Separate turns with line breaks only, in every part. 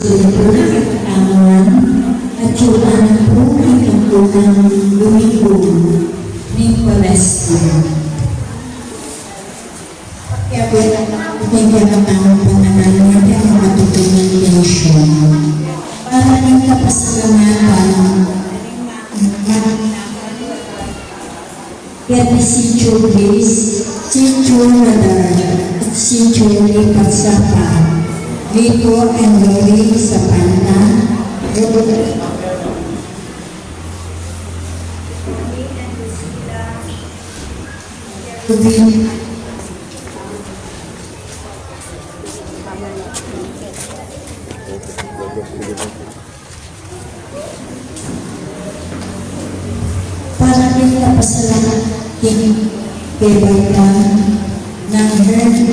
Espiritu na katangawan at yuan ng buhay ng unang Domingo ni Palestina. Kaya bigyan ang pananalig ang matutunan nation para ng kapasalamatan kaya si Julis, si Juladar at si Julie Pagsapa, Vico and Lori Sapanta, para din kapasalamat kebaikan ng Herd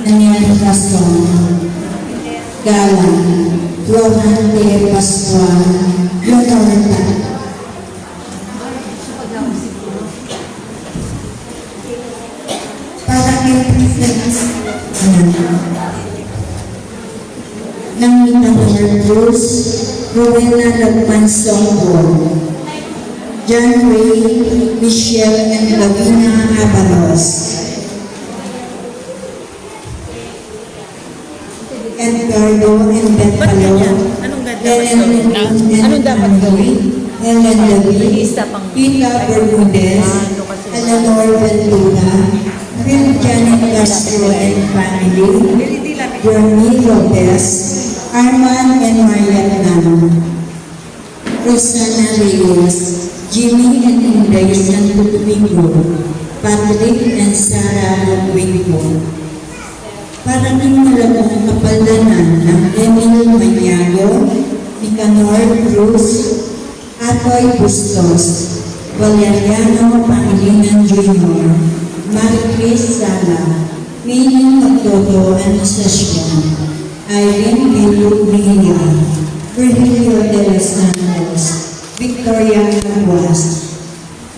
Daniel Castron, Galang, Rohan de Pascual, Leonarda, para kay ng Minamor Cruz, Rowena Lagman Songbol, John Ray, Michelle and Lavina Avalos, Edgardo and Beth Palo,
Anong dapat gawin?
Helen David, Pita Bermudez, Eleanor Ventura, Phil Janet Castro and family, Jeremy Lopez, Arman and Marian Nam, Rosana Reyes, Jimmy and Inday Santo Domingo, Patrick and Sarah Wingo. Para ng malabong kapaldanan ng Emil Maniago, Nicanor Cruz, Atoy Bustos, Valeriano Pangilinan Jr., Maricris Sala, Mining Magdodo and Session, Irene Bilu Mejia, Virgilio de los Santos, Victoria Caguas,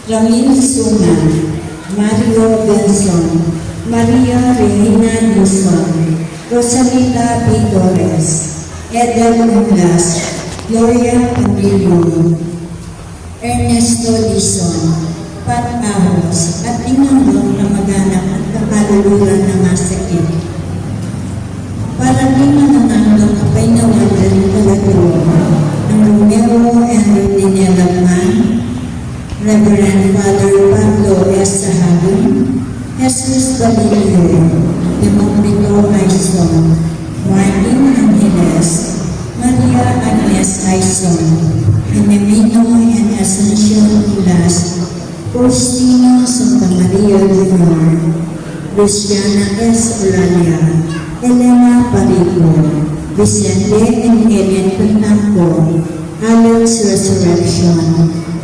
Ramil Suna, Mario Benson, Maria Regina Luzon, Rosalita P. Torres, Edel Mungas, Gloria Pamilio, Ernesto Dizon, Pat Ahos, at tinanong na mag-anak at kakaluluran na masakit. Para din manananggang kapay na walan kalagro ng Romero and Rodinea Lagman, Reverend Father Pablo S. Sahabin, Jesus Balilio, Democrito Aison, Martin Angeles, Maria Agnes Aison, Enemino and Ascension Pilas, Faustino Santa Maria Jr., Luciana S. Olalia, Elena Parico, Vicente and Helen Pernampo, Alex Resurrection,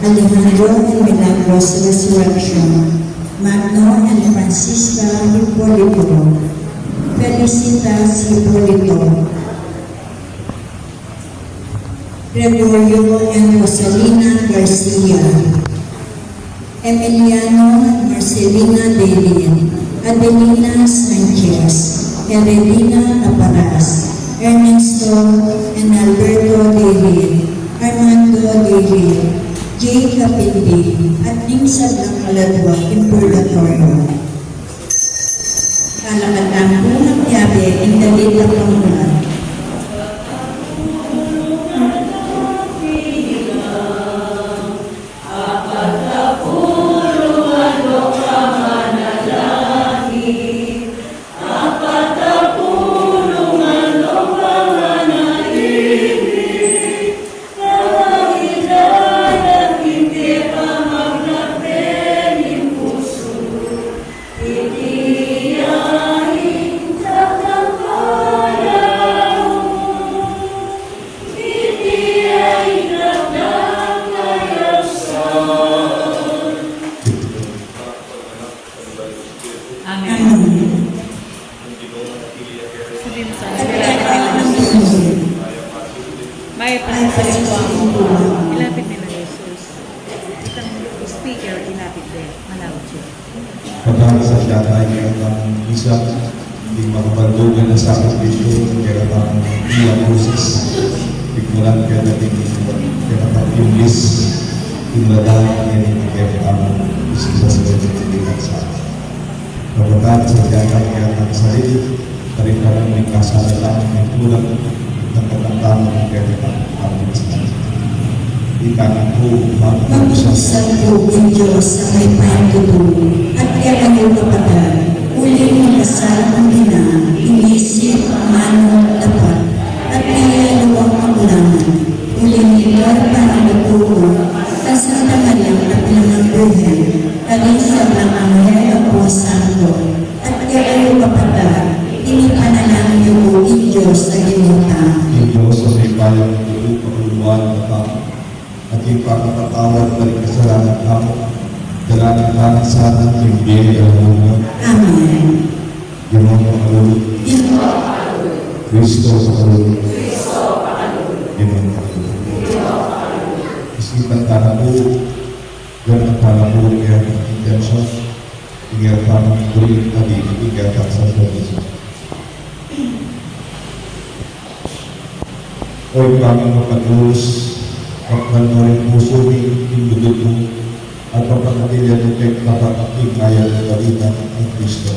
Alejandro and Milagros Resurrection, Magno and Francisca Hipolito, Felicitas Hipolito, Gregorio and Rosalina Garcia, Emiliano and Marcelina David, Adelina Sanchez, Heredina Aparas, Ernesto and Alberto David, Armando David, Jay Kapindi, at Lingsad ng Maladwa in Purgatorio. Kalakatang unang yabe in the late of Panginoon.
May pasalwa mo. Ilapit nila Jesus. Itang speaker, ilapit din. Malawat siya.
Pagkakasasya tayo ng isang hindi makapandugan na sa akin dito, kaya ang iya Moses, ikulan kaya natin kaya yung list, tinuladan yan kaya ang isa sa pagkakalitan sa akin. Kapagkat sa jagat kaya ang sarili, tarik ka lang may kasalanan ng tulang ng katantangan kaya ang isa. Ikaw po,
Mag-usap po ng Diyos sa may pahintulong at kaya kayo kapatid, uling magkasal ang ina, inisip, manong, dapat, at kaya luwang kakulangan. Uling ibar para magtuo, kasal na malang at pinang buhay, kaging sa mga Anghel po Santo, at kaya kayo kapatid, inipanalangin niyo po ng Diyos sa ginutang.
yung Diyos sa may bayang tulo, paguluan ng tao, at yung pagkakatawad balik kasalanan ako, dalanan ka sa atin yung biyay ang mga
Amen.
yung mga pakalulog, Kristo sa kalulog, yung mga pakalulog. Isipan ka na po, ganang ka na po, kaya intensyon, tinggal ka ng tuloy na di, tinggal ka sa Kristo. Oy kami mapag-uus, pagkanorin puso ni indudod mo, at pagkakatilan ng pagkakating kaya ng balita ng Kristo.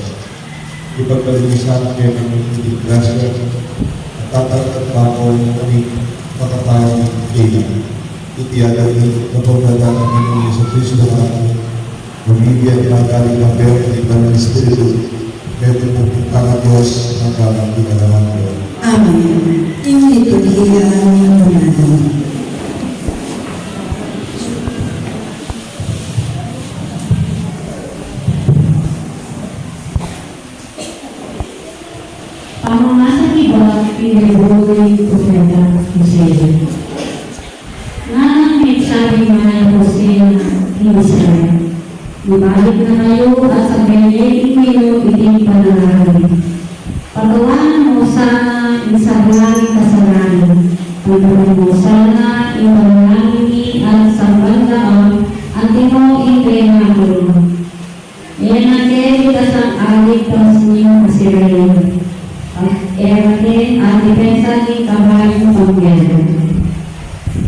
Ipagkalinisan kayo ng mga grasya, at tatatag pa ako ng aming makatawang kailan. Itiyagan ng kapagdala ng Panginoon sa Kristo na ako, mamibiyat na galing ng pero ng iba ng Espiritu, pero po ang Diyos ang gamang pinalaman ko.
Amen. Yung liturhiya ng Manalo.
Pamamasa iba, pinabuhay ko kaya Jose. Nanang nagsabi man Jose na Israel, ibalik na kayo at sa ganyan inyo iting panalangin. Pagawanan mo sana isablang kasalanan. Pagkawan mo sana ipanalangin at sambandaan at imo ipinakuro. Iyan natin itas ang aligtas niyo Israel. Erate at depensa ni kabayo pangyayari.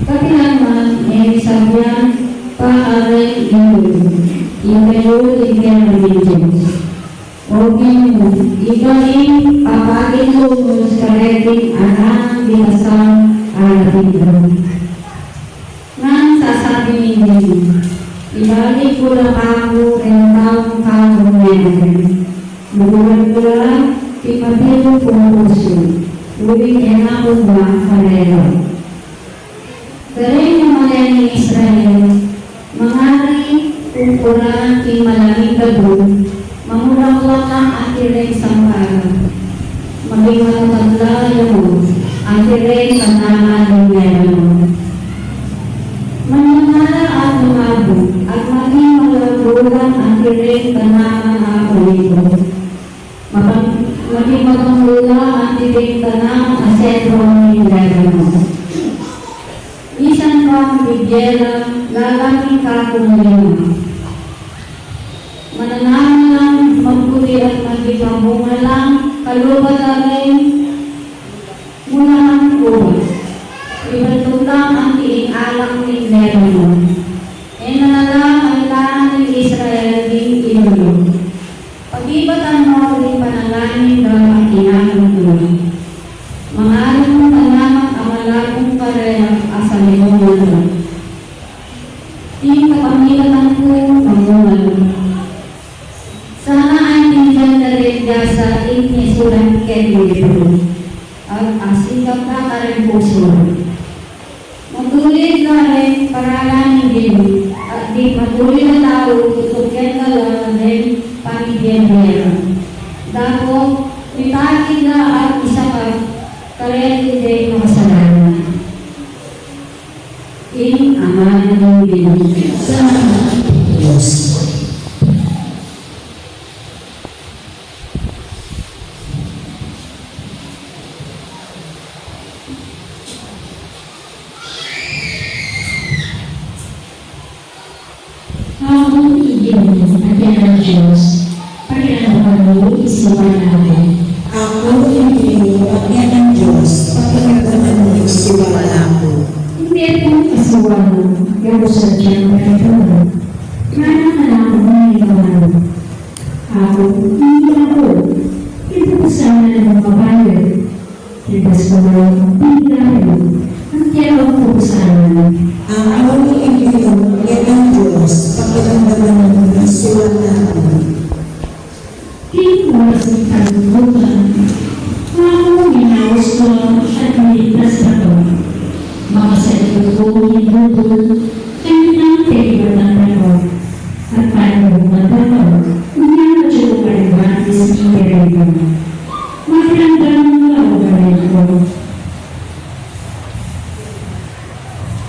Kailangan ay sabihan paaray yung kayo ibigyan ng Diyos. O Ginoo, ikaw papagin mo sa kareting anang binasang alapin. Nang sasabi ninyo, ibalik ko lang ako ang taong kagong meron. Luguran ko lang, ipapilo ko ang puso, uling enakong ba karero. Galing ng mga ni Israel, mangari kumpulan king malamig gabon, mamurang-lang ang tireng sangkara. Maging matatagla mo, ang tireng kanama ng meron mo. Manangara at lumabo, at maging malagulang ang tireng kanama na ako ito. Maging magmula ang tireng kanama ang sentro ng meron mo. Isan kang bigyela, lalaki ka kumulima. Mananaman lang, magpuli at magipambunga lang, kalubat namin, mula ang kuwas. Ibatong lang ang tiing alang ni meron. E nanalang ang lahat ng Israel din inulo. Pag-ibat ang mga rin panalangin daw ang kinakang mga alam mo talamat ang malakong karehang asa ni Mungalo. Tingin kapamilatan ko ang Mungalo. Sana ay tingnan na rin sa inyisulang kedwito at asikap ka ka rin puso. Matuloy na rin paralan din at di patuloy na tao tutukyan ka lang din pamilya. Dako, itagin na at isa ka kaya hindi makasalanan. In Ama ng Diyos.
Salamat Diyos.
Habang iyon at yan ang Diyos, pagkakapag mo isipan natin Pero sa Diyang Panginoon, mananalang mo ngayon. Ako, hindi ako. Ito ko sana ng mga bayan. Itas ko na ang biglayo. Ang kaya ko sana.
Ang aming Panginoon, ang Diyos, pakiramdaman mo ng siwala ko.
Di ko masing kalimutan. Ako ginawas ko at niligtas na ko. Makasalit ko hinutol. Kaya ng paper ng ako. At paano magdakaw. Unyang at siya kalimutan is ikerego. Magandang mga ko.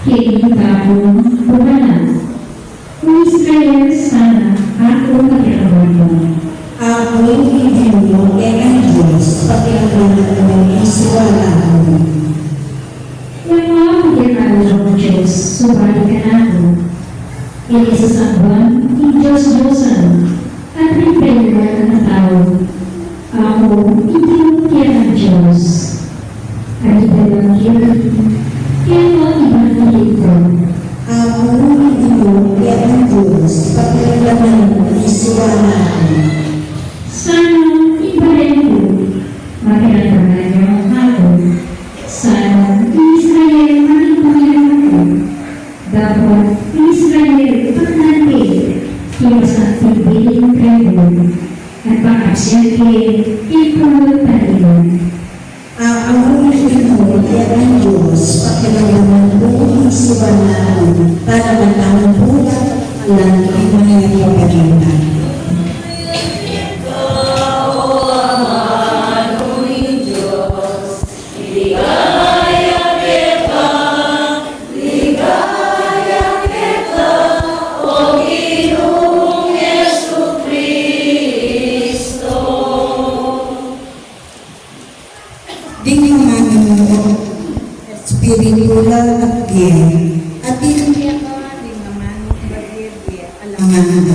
Kailangan ako bumalas. Kung Israel sana ako magkakaroon mo.
Ang aming Panginoon, ang Diyos, pakiramdaman mo ng siwala ko.
Kung mga pagkakaroon ng Diyos, subali ka na ako. Inisasabang, i-Diyos-Diyosan, at rin-pera ng tao. Ako, itinukyan ng Diyos. At itinukyan, kaya mo ibang ko.
Ang aming Panginoon, ang Diyos, pakiramdaman mo ng siwala ko.
Sana ibahin ko, makiramdaman niyo ang hapon. Sana Israel maging Panginoon ko. Dapat Israel pagnatin, kiwas ang pagbiling kayo, at pakasyente, ipulot tayo.
Ang aming Panginoon, ang Diyos, pakiramdaman mo ng siwala ko, para matawang bulat ang langit ng mga kapalitan. Spiritual at gay, at
Kaya ka, di naman, bagay, alam.
alangan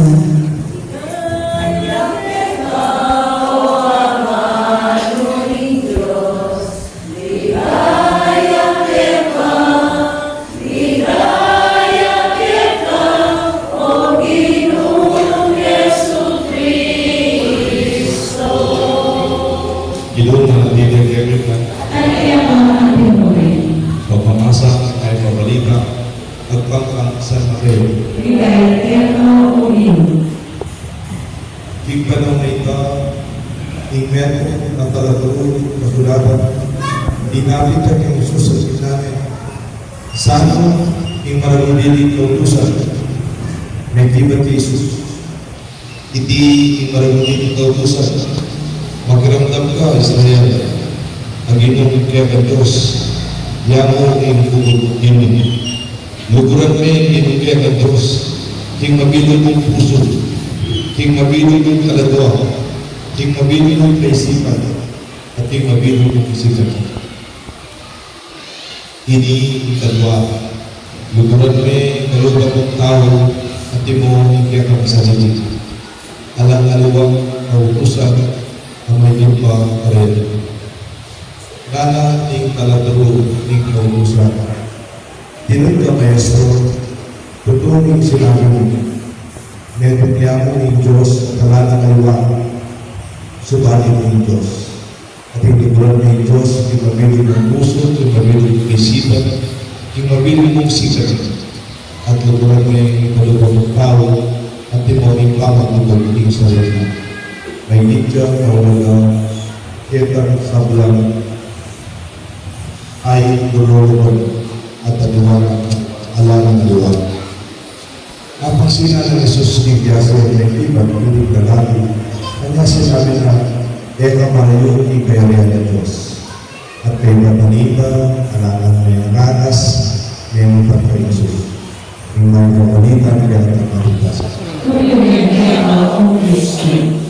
Ginoon na nilagay na
At kaya mga Pinoy,
pagpamasa ay pabalita at pagkakasal na kayo.
bigay kaya mga umin.
Tingnan na ito, tingnan ang talaturo kasulatan. Dinapit ang iyong susunod namin. Sana yung marunili kautusan may kibat kay Jesus. Hindi yung marunili kautusan. Magramdam ka, Israel. Ang ginong kaya ka Diyos. Yan mo ang bukod ginong. Luguran mo yung ginong kaya ka Diyos. King mabilog mong puso. King mabilog mong kaladwa. King mabilog mong kaisipan. At king mabilog mong kisigan. Ini kalwa. Luguran mo yung kalubang mong tao. At di mo yung kaya ka masasajit. Alang-aluwang kautusan ang may pa rin. Nana ning talaturo ning kautusan. Tinun ka maestro, tutuning sinabi mo. Meron niya mo ng Diyos at kalanang kaliwa. Subalit ng Diyos. At itutulan ng Diyos, yung mabili ng puso, yung mabili ng isipan, yung mabili mong sikat. At lutulan mo yung kalubang ng tao, at di mo yung pamang ng pagiging sarili. May nitya na walang kitang sablang ay dululuan at anuman alang ng luwan. Ang pagsina ng Jesus ni Biasa ay iba ng lalaki. Kanya sinabi na, Eka malayo ni kayarihan ng Diyos. At kay Napanita, alangan may ranas, may mga kay Jesus. Yung mga Napanita, kaya ng maritas.
Tuloy kaya mga Kristo.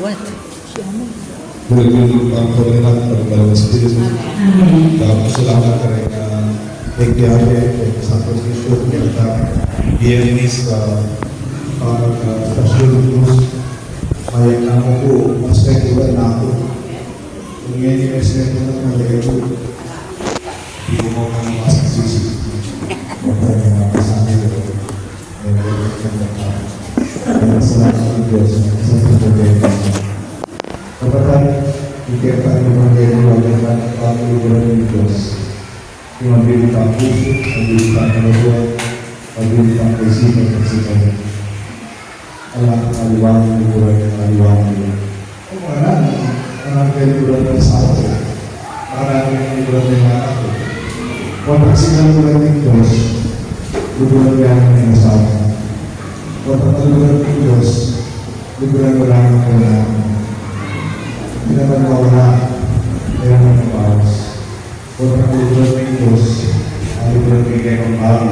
What?
Tuloy-tuloy ang pagkakas ng Dalawang Espiritu.
Amen.
Tapos salamat ka rin na nagtiyahe kay Santo Cristo kaya Bienes sa Stasyon Cruz Mayang ako po, mas regular na ako. Kung ngayon yung respeto na malagay po, hindi mo kang masasisi. Huwag tayo mga kasama yun. May nalagay ka na pa. Kaya salamat ng Diyos sa pagkakita. Kapatid, hindi ka tayo magkakaroon ng pag-ibig ng Diyos. Yung mabilit ang puso, mabilit ang kalagawa, mabilit ang kaisipan at sigawan. Alam ang aliwanag ng buhay ng aliwanag nila. Kung marami liburan ng asawa ko, marami liburan ng anak ko. Kung pagsigaluran ng Diyos, liburan ko yan ng asawa ko. Kung pagkaluran ng Diyos, liburan ko lang ang kailangan ko. Hindi naman mawala, mayroon ng bawas. Kung pagkaluran ng Diyos, ang liburan ko kayo ng bago,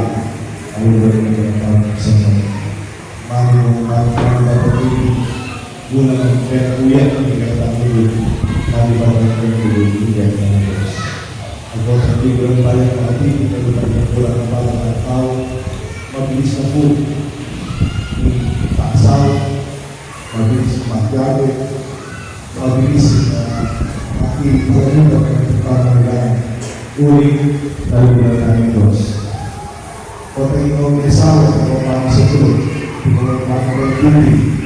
ang liburan ko kayo ng sa mga. Mami mo, mami kapatid, una ng kaya uyan ang ikatang tulog, mami kapatid ng tulog, uyan ng Diyos. Ako sa libro ng bayan kapatid, katulad ng kulang ng balang ng tao, mabilis na po, taksaw, mabilis na magyari, mabilis na makikita ng pangalaman, uling na lugar ng Diyos. Kung tayo ng isawa, kung parang sa tulog, kung parang hindi,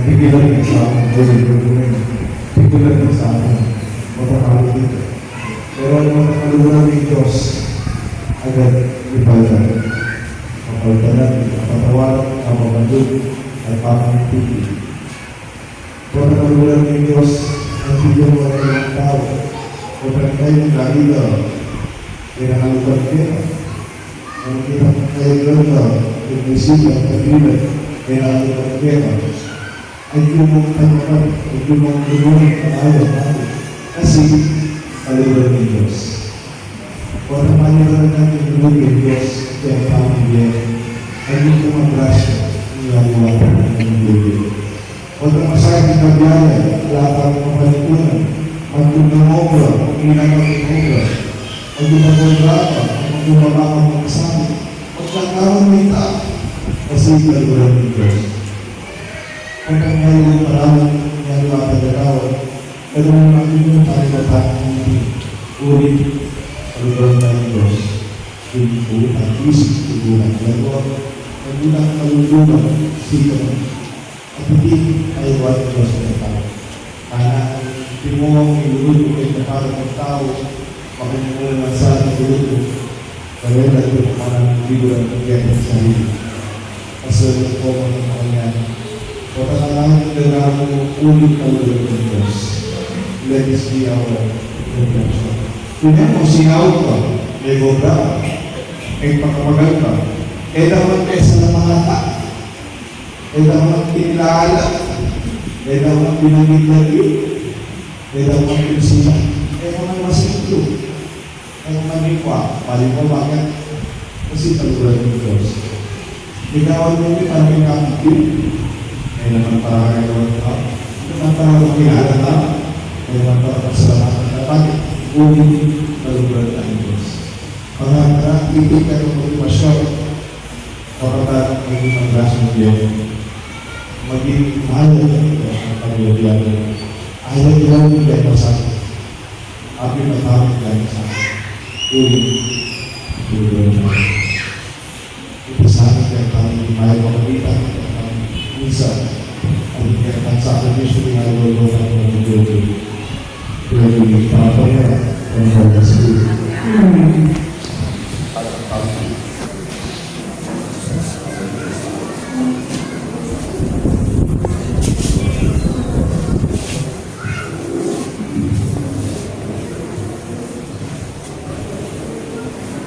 pigilan ng sa amin, pigilan ng sa amin, mapapalo dito. Pero ang mga kalunan ng Diyos, agad ipalitan. Mapalitan, mapatawaran, mapapandun, at papangipigil. Kung ang kalunan ng Diyos, ang bigyan mo ng tao, kung tayo ng galila, pinakalutan kaya, ang kitang kayo ganda, yung bisita, kabilan, pinakalutan kaya, ay kumong tanyakan, ay kumong tulungan ang ayaw natin. Kasi, kalunan ng Diyos. Kung ang panyakan natin tulungan ng Diyos, kaya ang pamilya, ay yung kumagrasya, yung laliwatan ng Diyos. Kung ang masakit ng pagyaya, wala kang mapalikunan, magtunang obra, magtunang obra, magtunang drama, magtunang mga kasama, magkakaroon ng itaak, kasi kalunan ng Diyos. Kung ang ngayon maraming nangyari at nagawad, ganun natin yung tayo na tayong ulit kalunan ng Diyos. Yung ang isip, yung ang gano'n, yung ang kalulunan, sikap, at hindi ay iwan ng Diyos ng tao. Kaya, timong iluluto ay nakarang ng tao, makinulan ng sa ating iluluto, kaya natin ang parang liburan ng kaya sa sarili. Kasi ito po ang mga yan. Kung ang kailangan mo ulit kalulan ng Diyos, let us be our redemption. Kung mo singaw ka, may gobra ka, may pagkamagal ka, eh dapat kesa ng mga tao, eh dapat kinilala, eh dapat pinangitagi, eh dapat pinsila, eh mga masiklo, eh mga mikwa, pali mo bakit? Kasi kalulan ng Diyos. Ikaw mo yung parang nakakil, ay naman para kayo ng tao, naman para makilala na, ay naman para pasalamatan na bakit ulit kalulan ng Diyos. Pagkakita, ibig ka ng motivasyon, kapag maging ang grasya ng Diyos, maging mahal na ang pag-iwabiyan. Ayaw nila yung gaya sa akin. Api na tawag gaya sa akin. Ulit kalulan ng Diyos. Ipisahan kaya tayo may makapitan minsan ang kaya sa akin yung sinigalo ng mga video kaya yung papaya ang mga sila.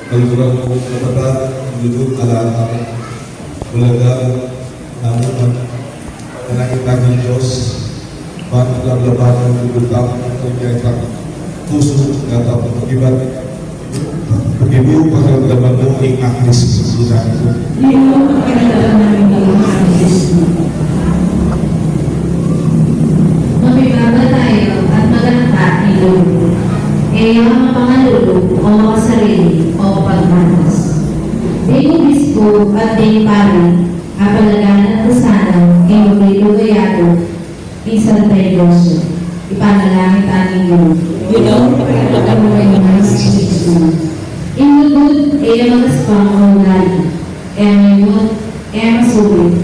Kaluran ko kapatid, duduk alaala, bulaga, namunan, panalangin ng Diyos, bakit laban ng bulaga, pagkakang puso, at ang pag-ibat, pag-ibiw, pagkakalaban mo, ay aklis sa silang ko.
Hindi mo pagkakalaban namin ng aklis mo.
Magbibaba tayo at maganda ilog. Eh, ang pangalulog o makasarili o pagmanas. Ding obispo at ding pari, apalaganan at sana sana, ilugay-lugayado, isang tayo ipanalangin tayong yun. Inugod ay magaspang ugali, masulit.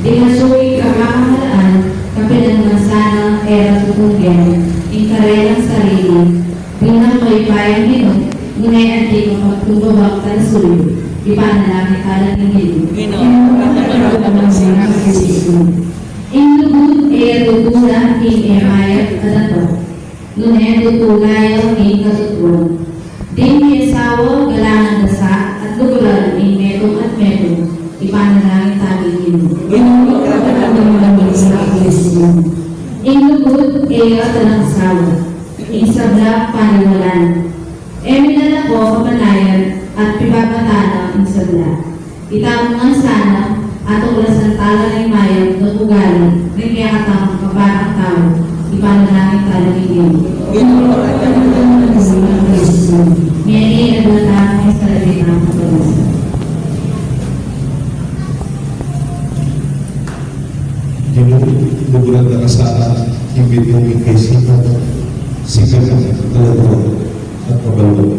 Di masulit kakamahalaan, kapilang masana, tutugyan, inkarelang sarili, bilang paypayang hinot, ngunay antik ang pagtubawang tanasulit, ipanalangin tayong yun. Inugod ay tutulan in emayat kadato, ngunay tutulayaw in katutuan. Di miyasawa galangan dasa at lugulan in metong at metong, ipanalangin tayong yun. Inugod ay talang asawa, isabla paniwalan. Eminala ko kamanayan at pibabatana ang sabla. Itamang sana at ulasan tala ng mayan at ugali, nagkakatang kaparang tao, ipanalangin tayong yun. Miyagi at latang ay sarili ng pagkawasan.
Luguran na kasana, ibig mong ikaisipan, sikat at talago at pabalo.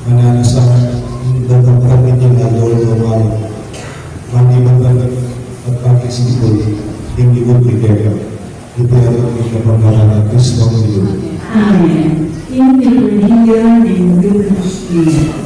Mananasahan, dapat kami niya na lolo ng wala. Mandi magandang at pag-isipon, hindi ko piteka. Ipayat ang ikapangalan ng Kristo ng Diyos.
Amen. In the religion and human spirit.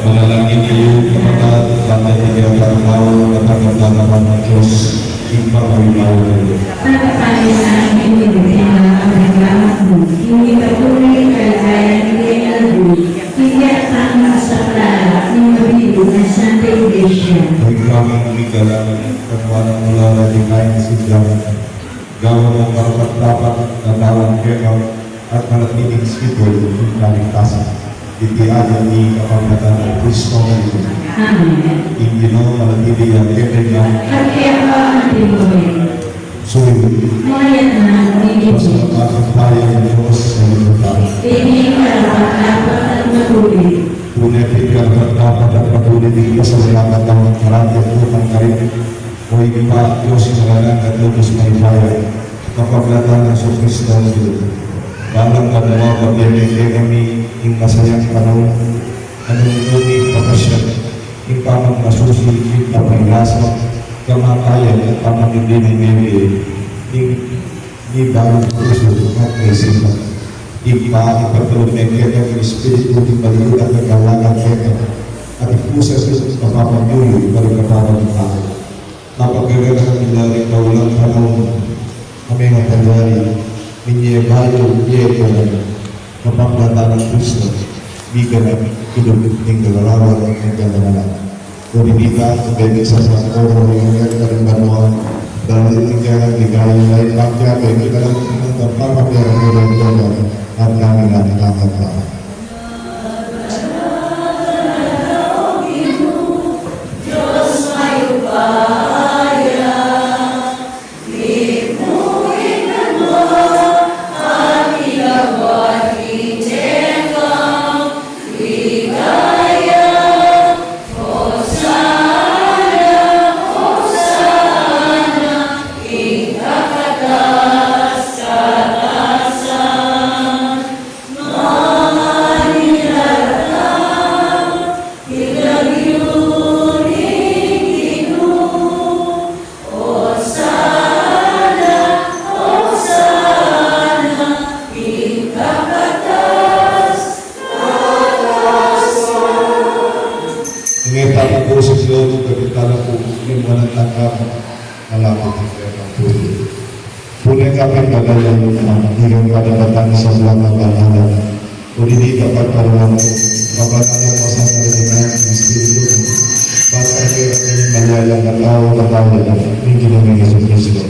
Manalangin kayo, kapatid, bakit hindi ang pagkaw at ang naglalaman ng Diyos, ipag-umaw kayo.
Pagkakali sa amin, hindi na ang reklamat mo. Hindi patuloy kaya hindi nalabi. Hindi asama sa plala, ni Mabilo na Santa Iglesia.
Huwag kami bigalan, pagwanang mula na lingay si Diyan. Gawin ang karapat-dapat na tawang kekaw at manatiling sipol ng kaligtasan. Itiaya ni kapagdatan ng Kristo ng Diyos.
Amen.
Ingino manatili ang kekenya,
At kaya pa ang tinuloy.
suwi,
Maya na, hindi
pasalamat ang kaya ng Diyos sa libutan.
hindi karapat-dapat at matuloy.
Punipit karapat-dapat at patuloy din pasalamat ng marami at utang karin. O iba, Diyos sa at lubos may bayan. Kapagdatan ng sa Kristo ng Diyos. Dalam kanawa pagyayin kami yung masayang panahon, anong umi pagkasyan, yung pamang masusi, yung papanglasa, kamatayan at pamangindi ng mimi, yung ibang puso at kaisipan. Ipatulog ng kaya ng Espiritu ng baliw at nagalagang kaya at ipusa sa kapapanyuyo balik kapapang tao. Napagagalang nila rin kaulang panahon, kami nga kanyari, minyebayo, kapagdata ng Kristo, bigan at kudulog ng galarawan ng nagdadala. Kuminita, kaya sa oro ng nagdadala, dahil tingkaya ligaya na ipagkakay, kita lang ng pagpapakira ng nagdadala at kami na nakakatawa.
Diyos may upaya, di mo inanwa.
lamang ang kanyang puso. Tunay kami kagalang hinggang kadapatan sa buwan ng balalan. Kundi dapat parang mabalalan mo sa kalimutan ng Espiritu para kayo ang malayang at tao-tao ng Ginong Yesus Cristo.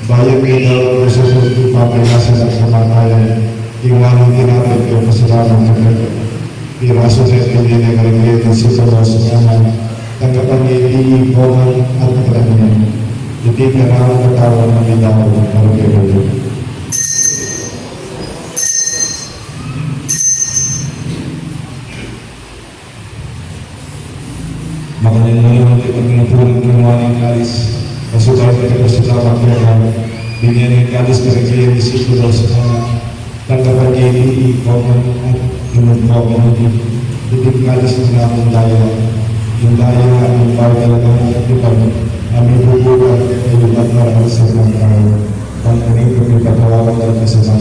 Bayan kita susunod papinasan at kamatayan, iwanan din natin yung kasalanan ng Panginoon. Iraso sa hindi na kaligayat sa Diyos sa Ama, tanggapan niya iiponan at katangian. Hindi ka naman katawan ng ilaw ng Panginoon. Makanya ngayon kita pinupulong kinuha ng kalis, masukay kita sa tamang kaya, binyan ng kalis karagaya ni Sikulo sa mga tanggapan niya iiponan at inumpawan ng hindi kalis ng namang daya, yung daya na ang bawal talaga ng katipan, aming bubukan ay lumat marang sa mga tao, ang aming pagpapatawaran ng kasama,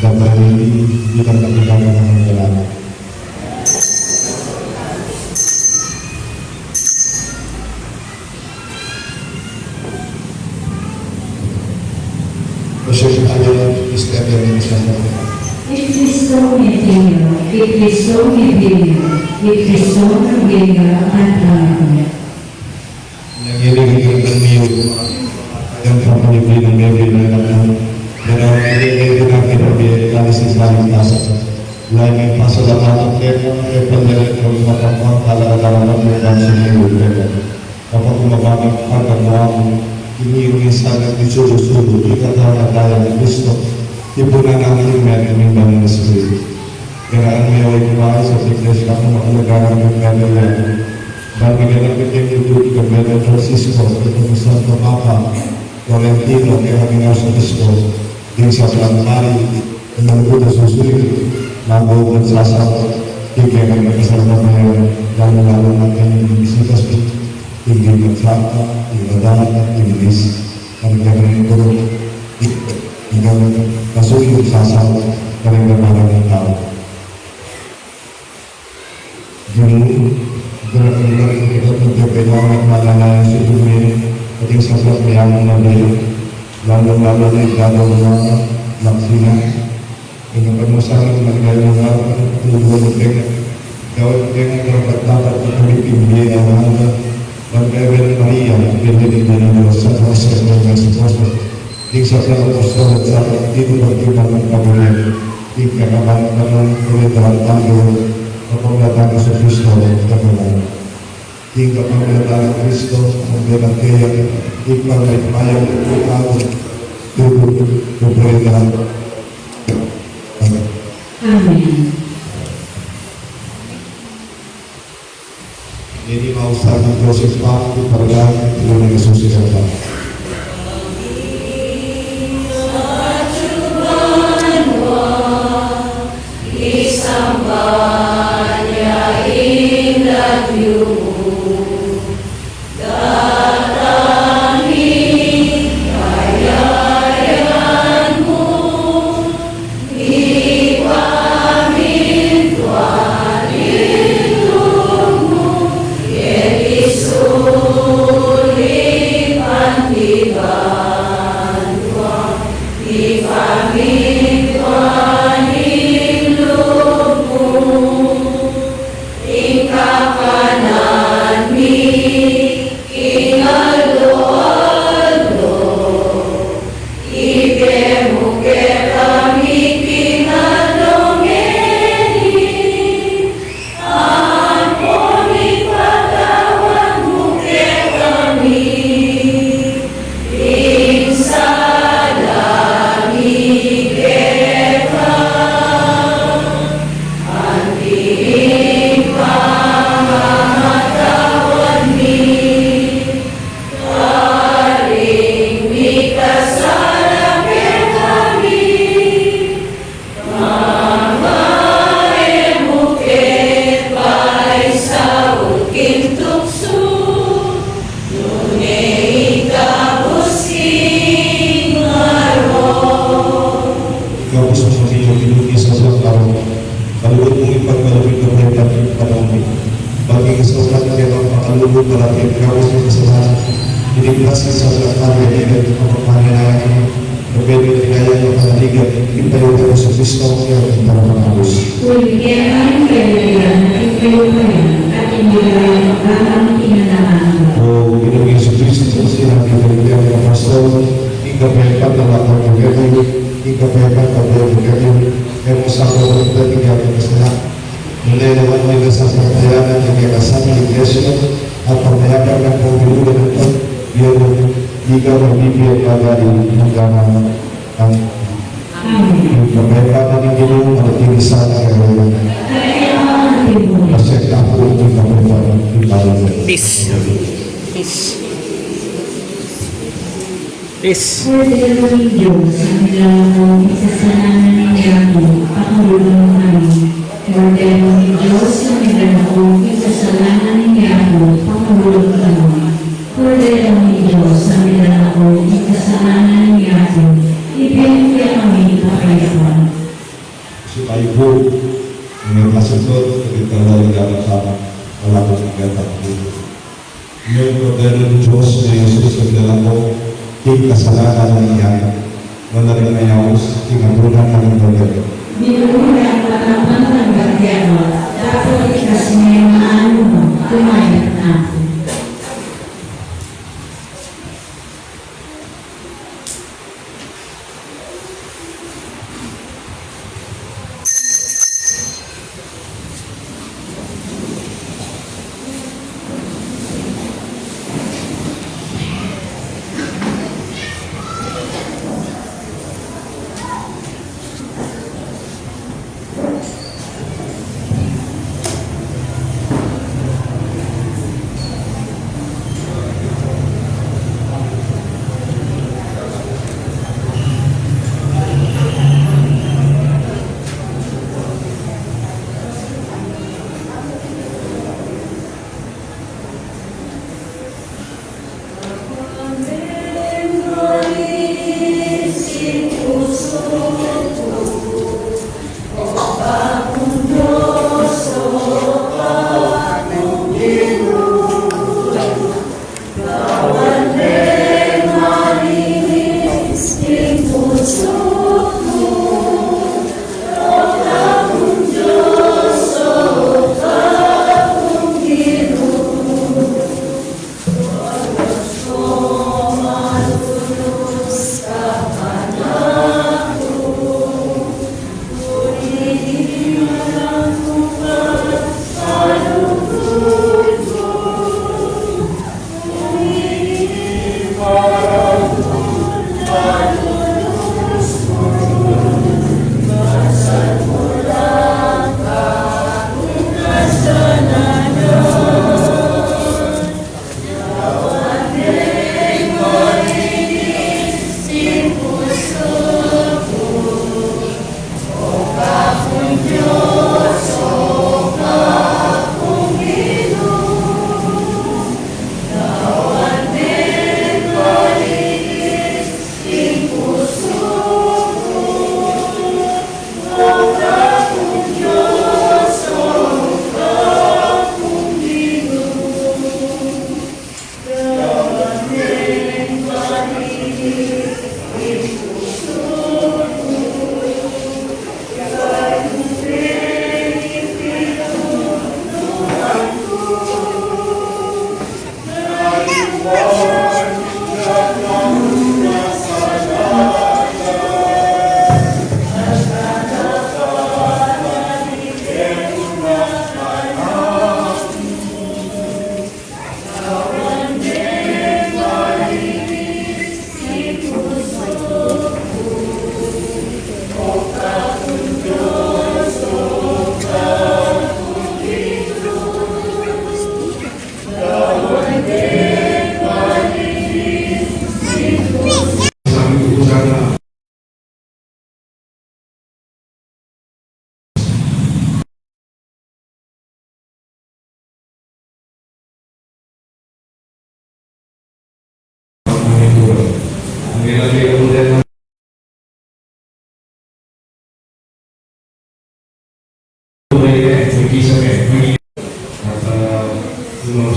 dapat hindi ka nakilaga ng mga kailangan. Masyadong tayo istorya ng isang mga.
Il Cristo è Dio, il Cristo è Dio, il Cristo è Dio, Amen.
Nangiling ng miyo ang pamilya ng memory na naman pero hindi natin sabi kalis Islamic nasa lain ng pasalamat at pandemic ng matapang talaga ng mga siniguro kapag kumabagay pagkagawa iniiwin sa nagtisulo-sulo ikatawag ng Kristo ipunan namin yung meron ng banal na sila kaya ang may away kumahay sa Tigres ka kung makalagaran ng meron bagi dalam pekerjaan itu juga Medan Francisco, itu Santo Papa, Valentino, Kevin Francisco, di sebelah hari dengan kuda susui, mampu bersasar, tiga kali bersama lalu makan sitas tinggi bersama, ibadah, Inggris, mereka turun, hingga masuk bersasar, mereka barang tahu. Gerak-gerak kita mencapai mana sebelumnya ketika sahabat yang mengambil lalu dari dalam laksina dengan permasalahan mengenai tujuan mereka jauh dengan terdapat pemimpin dia yang ada dan Kevin Maria menjadi dengan dosa-dosa dengan sesuatu di sahabat apostol sahabat itu bagaimana kabarnya jika kabar-kabar oleh Tuhan pembelaan Yesus Kristus terkenal. Hingga pembelaan Kristus membela kaya ikhlas dan bayang berkau tubuh pemerintahan.
Amen.
Ini mau satu proses waktu perjalanan Tuhan Yesus Kristus. Bagi kesempatan kita akan lupa dalam kekawal kesalahan Iligtas ka sa lahat ng kaibigan ng pagpapanalangin mo. Nobel na kaya ng panaligan, itayo ka sa Kristo ang iyong pinapangabos.
Bigyan kami kaibigan na ikayo kayo at hindi kayo magkakang kinalaman.
O Ginoong Yesu Kristo, sinabi ng kaibigan ng pastor, ikapayapan ng lahat ng kaibigan, ikapayapan ng kaibigan, kaya mo sa ako ng kaibigan ng kasalanan. Mulai naman nila sa pagkayanan ng kakasan ng Iglesia at pagkayapan ng pagkalugan ng ito, biya mo, ikaw magbibigay pagkain ng gaman ang pagkayapan ng Ginoong at itigisan ng kaibigan. Kasi ako itong kapalitan ng ibalang.
Peace. Peace. Peace.
Pwede Diyos ang nilang isasalanan ng yaman, pakahulong namin. Pwede Diyos ang nilang isasalanan ng yaman, pakahulong namin. Pwede Diyos ang nilang isasalanan ng yaman, ibigay kami kapayapaan.
Supaya po, ngayon kasunod, kita lang dapat sama, wala ko ng gata po. Ngayon ko ng Diyos na Jesus ang dalang ko, ting kasalanan ng iyan, manalang na yaos, ting abunan ng mga
Binulang patapan ng Gabriano, dapat ikas niya yung ano mo, tumayat na ako.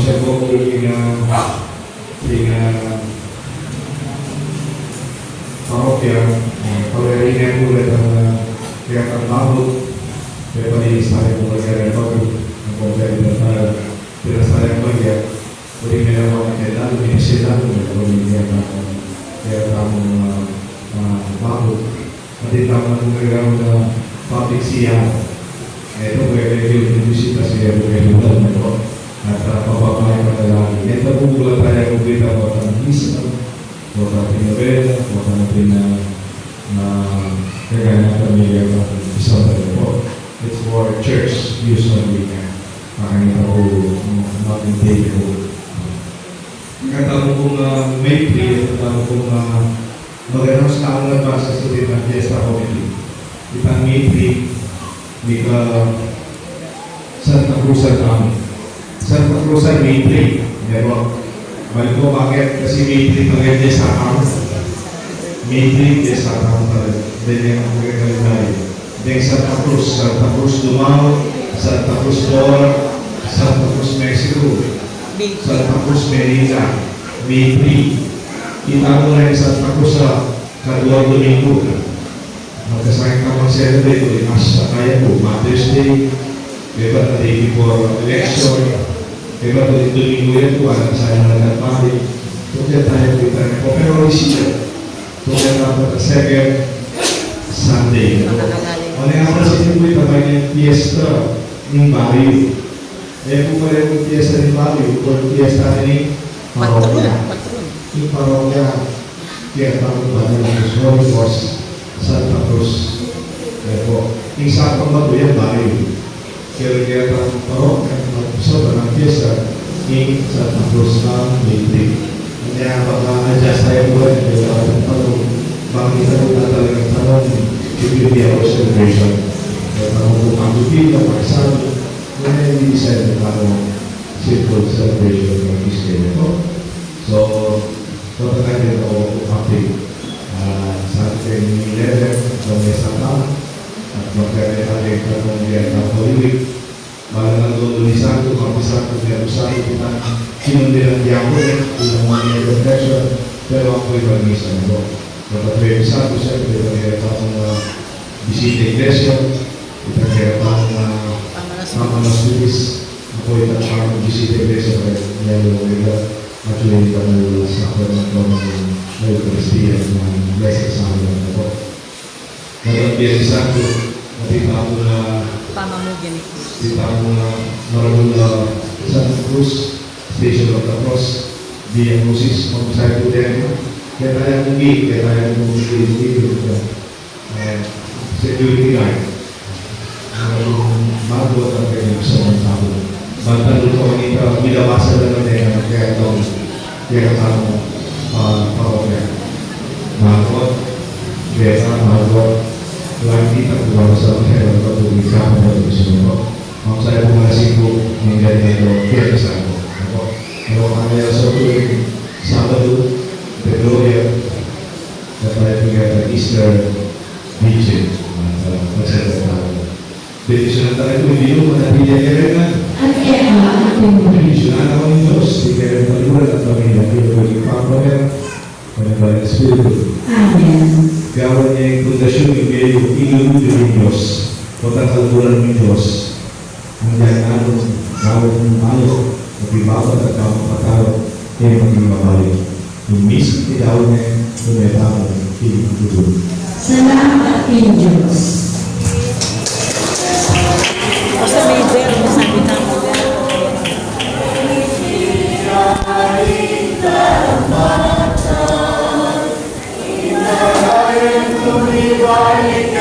Siya po,
parokya, pagkaringan po rin ang kaya trabaho, kaya palinis tayo kung magkakaroon bago, ang pagkaroon tayo, pinasayang bagya, pwede may naman kailangan, pinasilan, kaya tamang bago, at tamang nagkaroon na public siya, ito pwede yung bisita siya, pwede yung at papapaya pa lagi. Ito po pula tayo kung kita po ang isang o natin na bela, o natin na kaya na pamilya pa isang tayo po. It's for church use only na makakita po natin tayo po. Katawag kong may play, katawag kong magandang sa ako na basa sa ng Fiesta Committee. Itang may play, may Santa Cruz at kami. Santa Cruz ay May 3. Pero, balik ko bakit? Kasi May 3 talaga sa account. May 3 sa account talaga. Then yung kalendaryo. Then Santa Cruz Dumao, Santa Cruz Bor, Santa Cruz Mexico, Santa Cruz Merida, May 3. Kita mo na yung Santa Cruz sa Kaduang Domingo. Magkasakit ka mag-celebrate o imas sa kaya po. Mother's Day, diba na day before election, diba na Domingo yan po, alam sa inyo na nagpapalik. Kaya tayo po tayo po. Pero isiyo, kaya dapat ang second Sunday. Ano nga pa sa inyo po ito, may fiesta ng barrio. Eh kung pala yung fiesta ng barrio, o fiesta ng parokya. Yung parokya, kaya tapos ba ng Holy Force, Santa Cruz. Kaya po, yung sakang bato yan barrio. Kaya ang parokya, sobrang ang fiesta ng Santa Cruz ng May 3. Kaya pag-adjust tayo po rin, bakit ito na talagang tanong, Biblia o celebration. Kaya tanong kung ang Biblia, pagsabi, kaya hindi decide na tanong simple celebration ng Christian ito. So, patagal din ako update. Sa ating 11, sa Mesa Town, at magkakaroon natin tanong niya ng Holy Week. Para ng Lolo ni Santo, Kapisan, kung meron sa akin, sinunod din ang diapon, ilang mga reflection, pero ako'y mag-isa mo. Kapag may Santo, siyempre, ipagkira pa akong bisita iglesia, ipagkira pa akong mama na studis, ako'y tatapang bisita iglesia, kaya niya yung actually, kami sa ako ng Roman Eucharistia, ng blessed sa amin na po. Nagagbiyan ni Santo, nakita ko na
Pamamugyan ni
kita mo na maraming Santa Cruz, Station of the Cross, Diagnosis, Motorcycle Demo, kaya tayo mong gate, kaya tayo mong security guard. Bago at ang kanyang sa mga tao. Magtanong ko kanita, binabasa na natin, kaya itong kaya katamo parokya. Mahakot, kaya mahakot, lagi kita keluar sama saya waktu bisa menjadi semua. Mau saya mengasih bu menjadi dokter sama. Kalau ada sesuatu yang sama tu, Gloria, dapat juga Easter Vigil. Macam apa? Jadi sementara itu video pada tidak kan? Sudah ada Windows di dalam perluan atau tidak bagi partner pada Espiritu.
Amen.
Gawin niya yung pundasyon yung iluluto ng Diyos o tatalburan ng Diyos ang gawin ng mayo at ibabat at kapapatawad ay maging mabalik. Yung mismo tinawag niya yung may tawag ng pinagdudod.
Salamat in Diyos.
Basta may verbo, sabi na mo.
Kumibalik